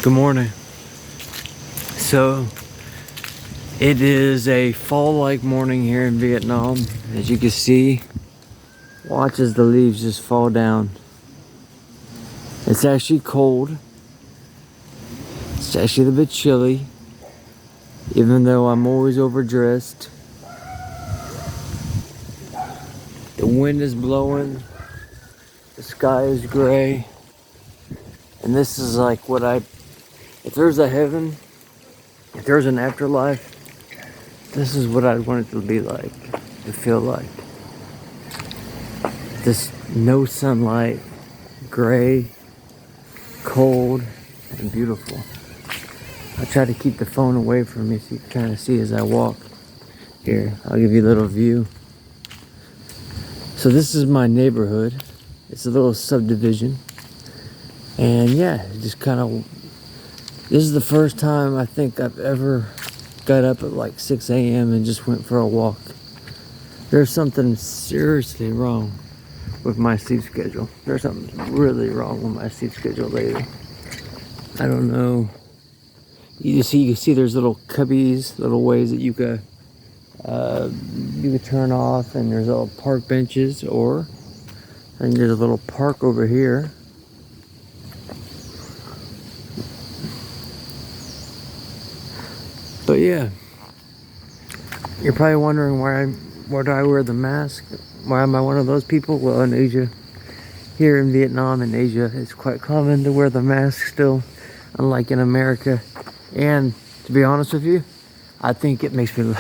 Good morning. So it is a fall-like morning here in Vietnam. As you can see, watch as the leaves just fall down. It's actually cold. It's actually a bit chilly, even though I'm always overdressed. The wind is blowing. The sky is gray. And this is like if there's a heaven, if there's an afterlife, this is what I'd want it to be like, to feel like. Just no sunlight, gray, cold, and beautiful. I try to keep the phone away from me so you can kind of see as I walk. Here, I'll give you a little view. So this is my neighborhood. It's a little subdivision. And yeah, just kind of, this is the first time I think I've ever got up at like 6 a.m. and just went for a walk. There's something seriously wrong with my sleep schedule. There's something really wrong with my sleep schedule lately. I don't know. You can see there's little cubbies, little ways that you could turn off, and there's little park benches, or I think there's a little park over here. But yeah, you're probably wondering why do I wear the mask? Why am I one of those people? Well, in Asia, here in Vietnam and Asia, it's quite common to wear the mask still, unlike in America. And to be honest with you, I think it makes me look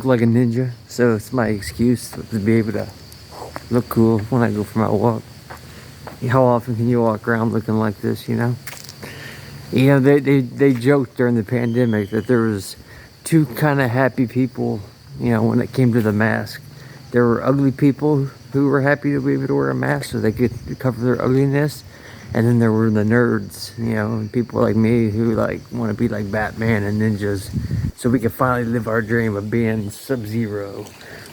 like a ninja. So it's my excuse to be able to look cool when I go for my walk. How often can you walk around looking like this, you know? You know, they joked during the pandemic that there was two kind of happy people, you know, when it came to the mask. There were ugly people who were happy to be able to wear a mask so they could cover their ugliness. And then there were the nerds, you know, and people like me who like want to be like Batman and ninjas so we can finally live our dream of being Sub-Zero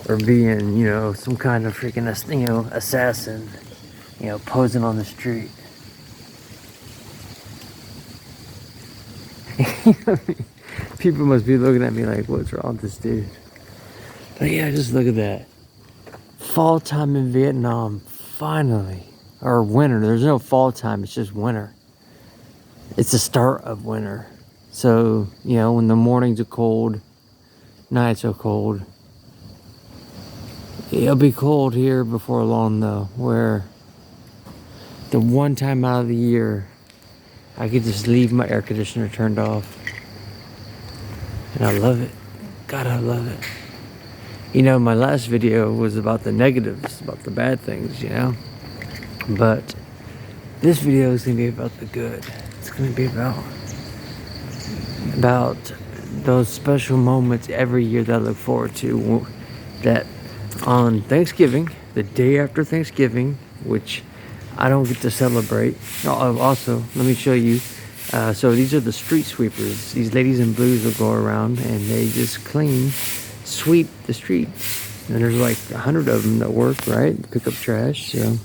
or being, you know, some kind of freaking, you know, assassin, you know, posing on the street. People must be looking at me like, what's wrong with this dude? But yeah, just look at that. Fall time in Vietnam, finally. Or winter. There's no fall time, it's just winter. It's the start of winter. So, you know, when the mornings are cold, nights are cold. It'll be cold here before long though, where the one time out of the year I could just leave my air conditioner turned off. And I love it. God, I love it. You know, my last video was about the negatives, about the bad things, you know. But this video is going to be about the good. It's going to be about those special moments every year that I look forward to. That on Thanksgiving, the day after Thanksgiving, which I don't get to celebrate. Also, let me show you. So these are the street sweepers. These ladies in blues will go around and they just sweep the street. And there's like 100 of them that work, right? Pick up trash, so.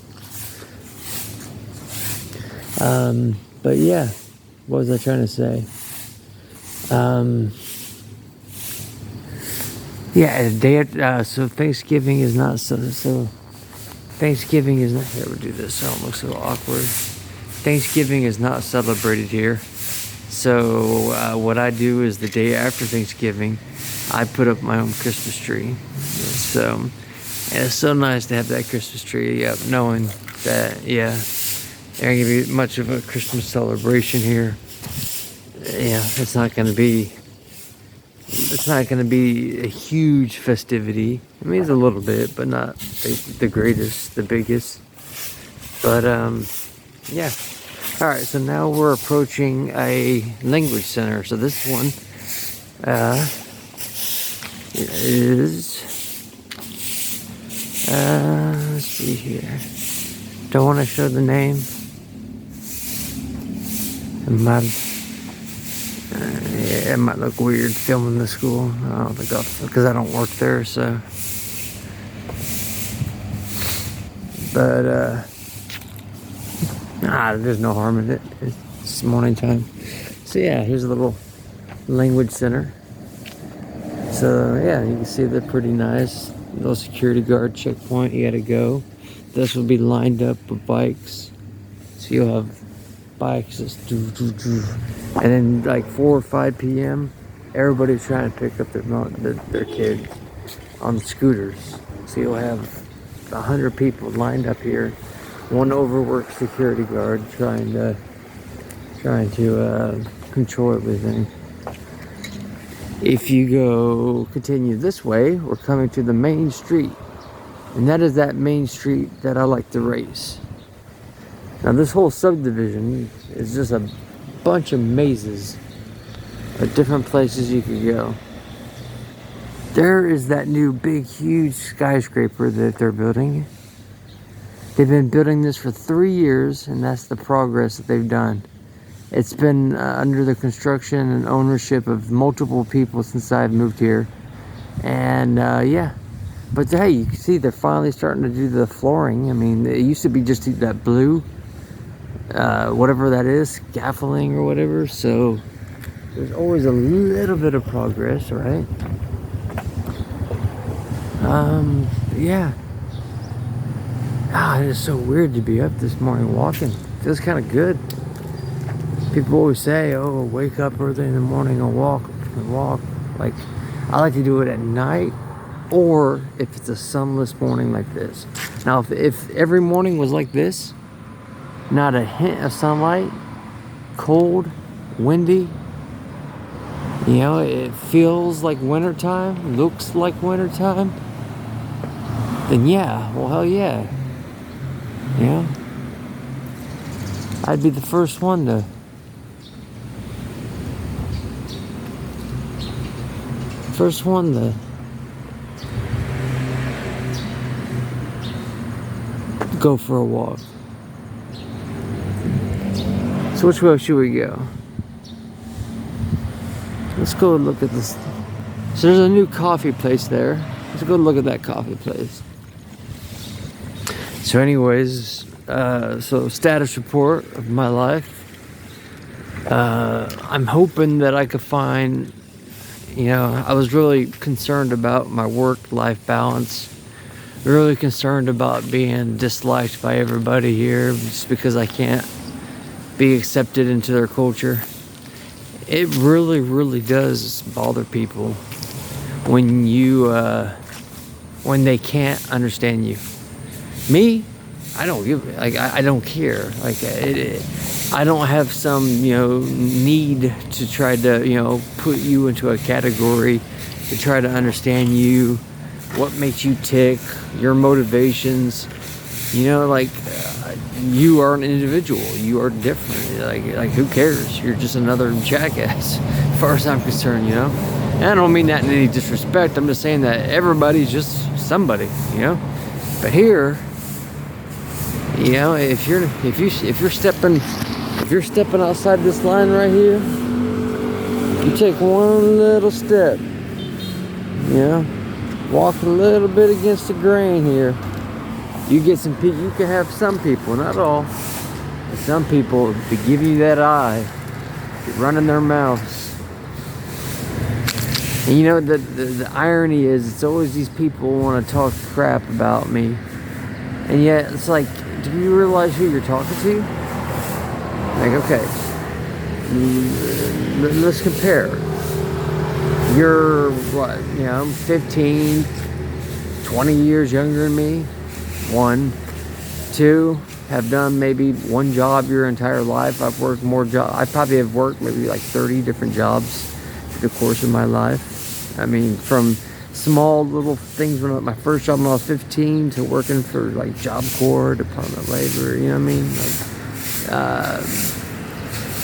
But yeah, what was I trying to say? Yeah, the day so Thanksgiving is not Thanksgiving is not, here, we'll do this so it don't look so awkward. Thanksgiving is not celebrated here. So what I do is the day after Thanksgiving, I put up my own Christmas tree. So, and it's so nice to have that Christmas tree up, knowing that, yeah, there ain't gonna be much of a Christmas celebration here. Yeah, it's not gonna be a huge festivity. I mean, it's a little bit, but not the greatest, the biggest. But yeah. All right, so now we're approaching a language center. So this one is let's see here. Don't want to show the name. It might look weird filming the school. I don't think because I don't work there, so. But there's no harm in it. It's morning time. So yeah, here's a little language center. So yeah, you can see they're pretty nice. Little security guard checkpoint, you gotta go. This will be lined up with bikes. So you'll have bikes just and then like 4 or 5 p.m. everybody's trying to pick up their kids on scooters. So you'll have 100 people lined up here. One overworked security guard trying to control everything. If you continue this way, we're coming to the main street. And that is that main street that I like to race. Now this whole subdivision is just a bunch of mazes of different places you could go. There is that new big huge skyscraper that they're building. They've been building this for 3 years, and that's the progress that they've done. It's been under the construction and ownership of multiple people since I've moved here. And yeah, but hey, you can see they're finally starting to do the flooring. I mean, it used to be just that blue, whatever that is, scaffolding or whatever. So there's always a little bit of progress, right? Yeah. It is so weird to be up this morning walking. Feels kind of good. People always say, oh, wake up early in the morning and walk. Like, I like to do it at night, or if it's a sunless morning like this. Now, if every morning was like this, not a hint of sunlight, cold, windy, you know, it feels like wintertime, looks like wintertime, then yeah, well, hell yeah. Yeah. I'd be the first one to go for a walk. So which way should we go? Let's go and look at this. So there's a new coffee place there. Let's go look at that coffee place. So anyways, so status report of my life. I'm hoping that I could find, you know, I was really concerned about my work-life balance. Really concerned about being disliked by everybody here just because I can't be accepted into their culture. It really, really does bother people when when they can't understand you. Me, I don't give, like, I don't care. Like, I don't have some, you know, need to try to, you know, put you into a category, to try to understand you, what makes you tick, your motivations. You know, like, you are an individual. You are different. Like, who cares? You're just another jackass, as far as I'm concerned, you know? And I don't mean that in any disrespect. I'm just saying that everybody's just somebody, you know? But here, you know, if you're stepping outside this line right here, you take one little step, you know, walk a little bit against the grain here. You get some people. You can have some people, not all, but some people to give you that eye, running their mouths. And you know, the irony is, it's always these people want to talk crap about me, and yet it's like, do you realize who you're talking to? Like, okay, let's compare. You're what, you know, 15, 20 years younger than me. 1, 2, have done maybe one job your entire life. I've worked more jobs. I probably have worked maybe like 30 different jobs through the course of my life. I mean, from small little things, when my first job when I was 15, to working for like Job Corps, Department of Labor, you know what I mean? Like,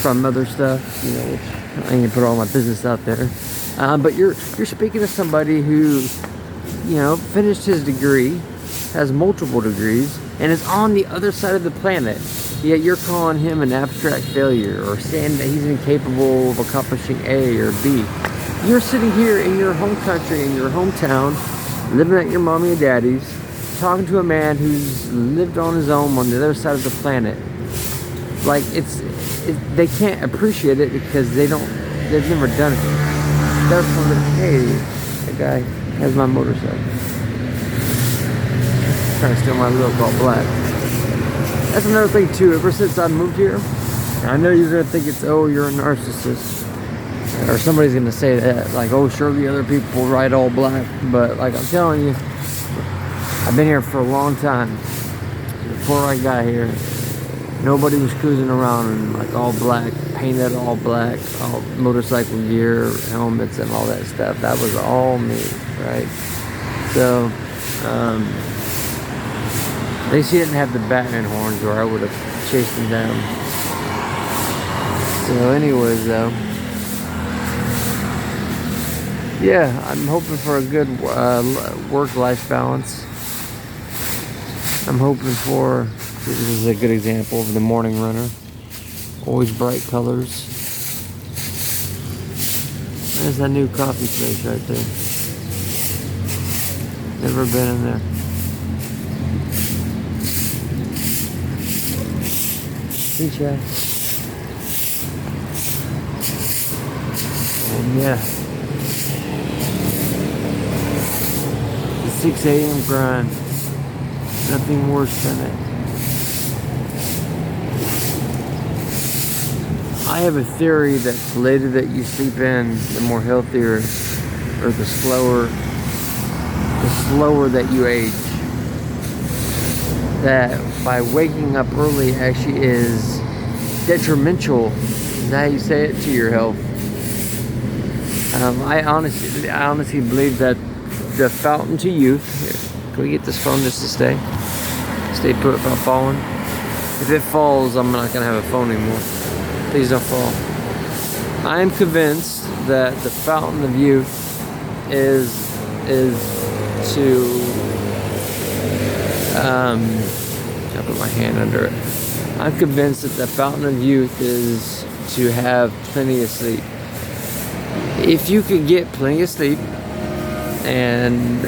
from other stuff, you know, which I ain't gonna put all my business out there. But you're speaking to somebody who, you know, finished his degree, has multiple degrees, and is on the other side of the planet. Yet you're calling him an abstract failure, or saying that he's incapable of accomplishing A or B. You're sitting here in your home country, in your hometown, living at your mommy and daddy's, talking to a man who's lived on his own on the other side of the planet. like they can't appreciate it because they've never done it. Therefore, hey, that guy has my motorcycle. Trying to steal my look all black. That's another thing too. Ever since I moved here, I know you're gonna think it's, oh, you're a narcissist, or somebody's gonna say that, like, oh, surely other people ride all black. But like I'm telling you, I've been here for a long time. Before I got here, nobody was cruising around in like all black, painted all black, all motorcycle gear, helmets, and all that stuff. That was all me, right? So, at least he didn't have the Batman horns, or I would have chased him down. So, anyways, though, yeah, I'm hoping for a good work-life balance. I'm hoping for, this is a good example of the morning runner. Always bright colors. There's that new coffee place right there. Never been in there. See, Chad. And yeah, the 6 a.m. grind. Nothing worse than it. I have a theory that the later that you sleep in, the more healthier, or the slower that you age. That by waking up early actually is detrimental, is how you say it, to your health. I honestly believe that the fountain to youth. Here, can we get this phone just to stay put without falling? If it falls, I'm not gonna have a phone anymore. Please don't fall. I am convinced that the fountain of youth is to I'll put my hand under it. I'm convinced that the fountain of youth is to have plenty of sleep. If you can get plenty of sleep and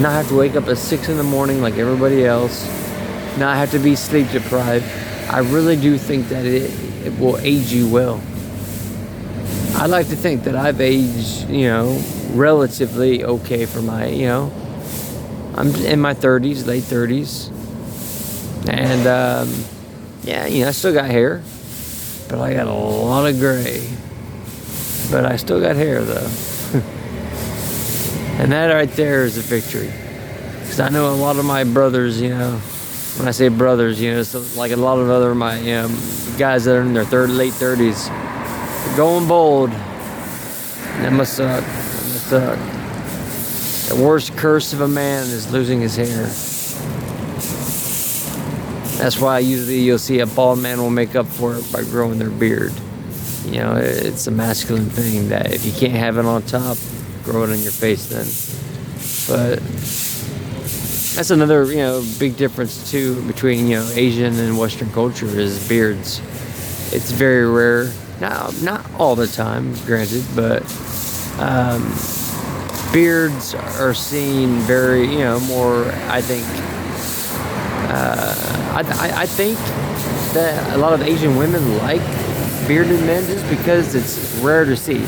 not have to wake up at 6 in the morning like everybody else, not have to be sleep deprived, I really do think that it will age you well. I like to think that I've aged, relatively okay for my, I'm in my 30s, late 30s. And, I still got hair, but I got a lot of gray. But I still got hair, though. And that right there is a victory. Because I know a lot of my brothers, when I say brothers, so like a lot of other my guys that are in their late 30s, going bald. That must suck. The worst curse of a man is losing his hair. That's why usually you'll see a bald man will make up for it by growing their beard. It's a masculine thing that if you can't have it on top, grow it on your face then. But that's another, big difference too between, Asian and Western culture is beards. It's very rare. Now, not all the time, granted, but beards are seen very, more, I think. I think that a lot of Asian women like bearded men just because it's rare to see.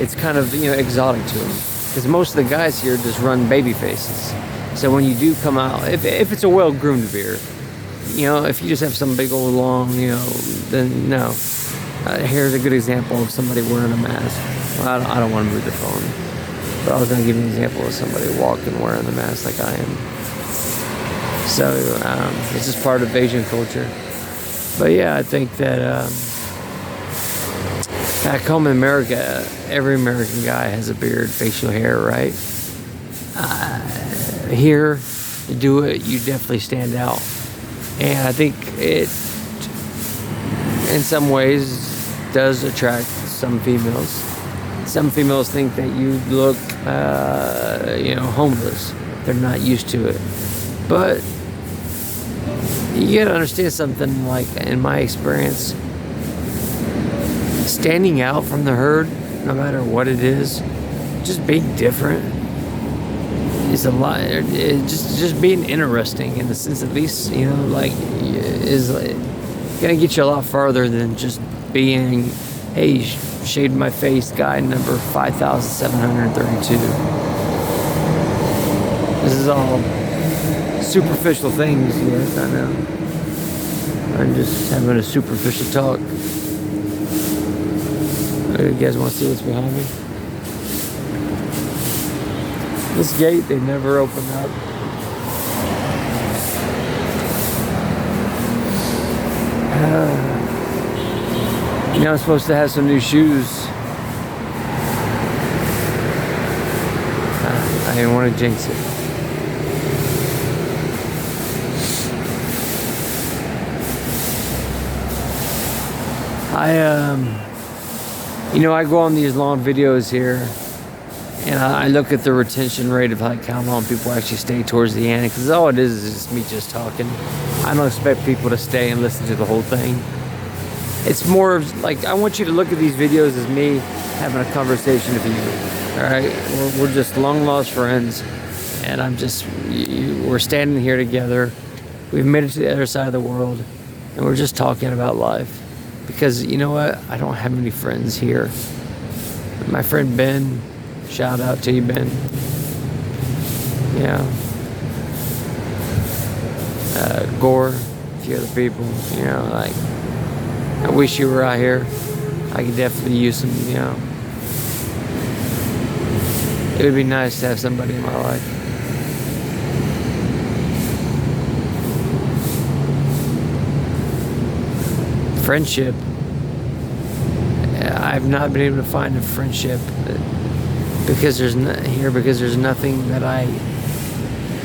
It's kind of, exotic to them. Because most of the guys here just run baby faces. So when you do come out, if it's a well-groomed beard, if you just have some big old long, then no. Here's a good example of somebody wearing a mask. Well, I don't want to move the phone. But I was going to give you an example of somebody walking wearing the mask like I am. So it's just part of Asian culture. But yeah, I think that back home in America, every American guy has a beard, facial hair, right? Here, you do it, you definitely stand out. And I think it, in some ways, does attract some females. Some females think that you look, homeless. They're not used to it. But you gotta understand something, like in my experience, standing out from the herd, no matter what it is, just being different is a lot. Just being interesting in the sense, at least, is gonna get you a lot farther than just being, hey, shaved my face guy number 5,732. This is all superficial things, yes, I know. I'm just having a superficial talk. You guys want to see what's behind me? This gate, they never open up. You know, I'm supposed to have some new shoes. I didn't want to jinx it. You know, I go on these long videos here, and I look at the retention rate of like how long people actually stay towards the end, because all it is just me just talking. I don't expect people to stay and listen to the whole thing. It's more of like, I want you to look at these videos as me having a conversation with you. All right, we're just long lost friends, and we're standing here together. We've made it to the other side of the world, and we're just talking about life. Because you know what? I don't have any friends here. My friend Ben, shout out to you, Ben. Yeah. Gore, a few other people. You know, like, I wish you were out here. I could definitely use some, you know. It would be nice to have somebody in my life. Friendship. I've not been able to find a friendship because there's nothing that I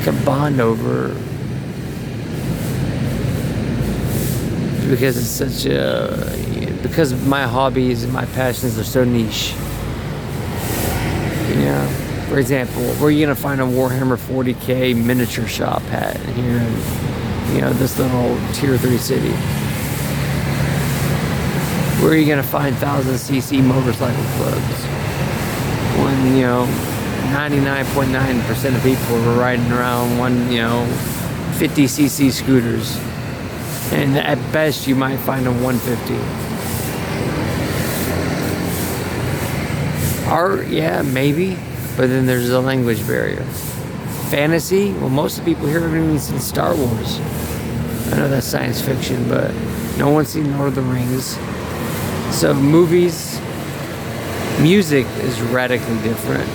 can bond over, because it's because my hobbies and my passions are so niche. You know, for example, where are you gonna find a Warhammer 40K miniature shop at here in, you know, this little tier 3 city? Where are you going to find 1,000cc motorcycle clubs when, you know, 99.9% of people are riding around 50cc scooters, and at best you might find a 150. Art, yeah, maybe, but then there's a language barrier. Fantasy, well, most of the people here haven't even seen Star Wars. I know that's science fiction, but no one's seen Lord of the Rings. So movies, music is radically different.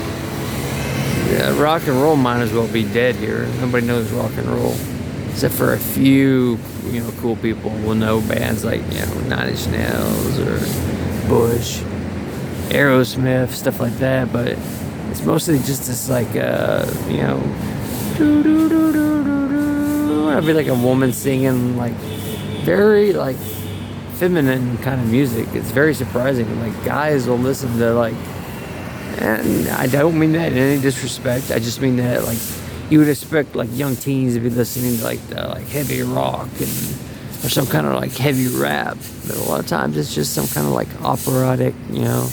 Yeah, rock and roll might as well be dead here. Nobody knows rock and roll, except for a few, you know, cool people will know bands like, you know, 9 Inch Nails or Bush, Aerosmith, stuff like that. But it's mostly just this like, you know, I'd be like a woman singing like very like feminine kind of music. It's very surprising. Like, guys will listen to like, and I don't mean that in any disrespect. I just mean that like you would expect like young teens to be listening to like heavy rock and or some kind of like heavy rap, but a lot of times it's just some kind of like operatic, you know,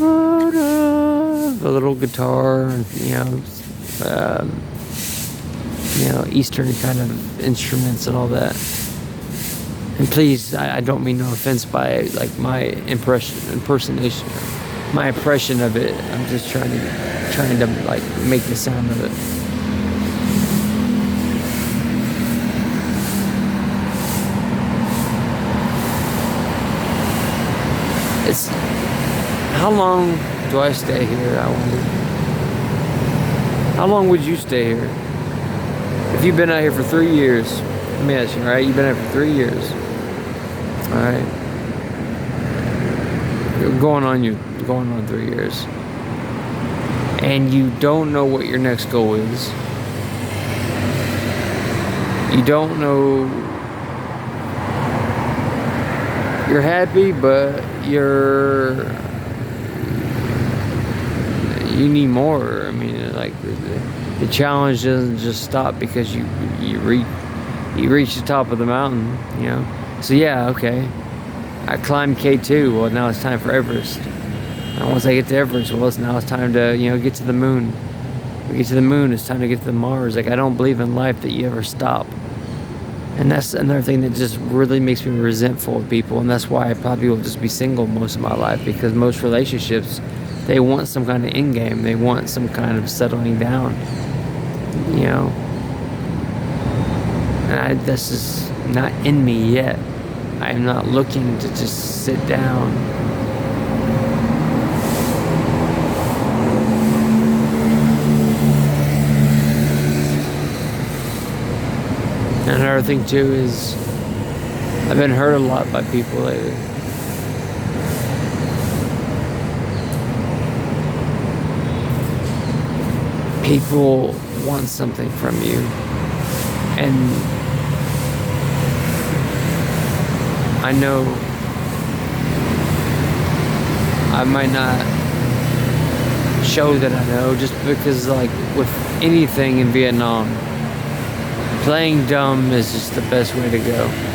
a little guitar, and you know, Eastern kind of instruments and all that. And please, I don't mean no offense by like my impersonation, my impression of it. I'm just trying to like make the sound of it. It's, how long do I stay here? I wonder. How long would you stay here? If you've been out here for 3 years, let me ask you, right? You've been out here for 3 years. All right. You're going on 3 years. And you don't know what your next goal is. You don't know. You're happy, but you need more. I mean, like the challenge doesn't just stop because you reach the top of the mountain, you know. So yeah, okay, I climbed K2. Well, now it's time for Everest. And once I get to Everest, well, now it's time to, you know, get to the moon. We get to the moon, it's time to get to the Mars. Like, I don't believe in life that you ever stop. And that's another thing that just really makes me resentful of people. And that's why I probably will just be single most of my life, because most relationships, they want some kind of end game. They want some kind of settling down, you know. And that's just not in me yet. I am not looking to just sit down. And another thing too is I've been hurt a lot by people lately. People want something from you, and I know I might not show that I know, just because, like, with anything in Vietnam, playing dumb is just the best way to go.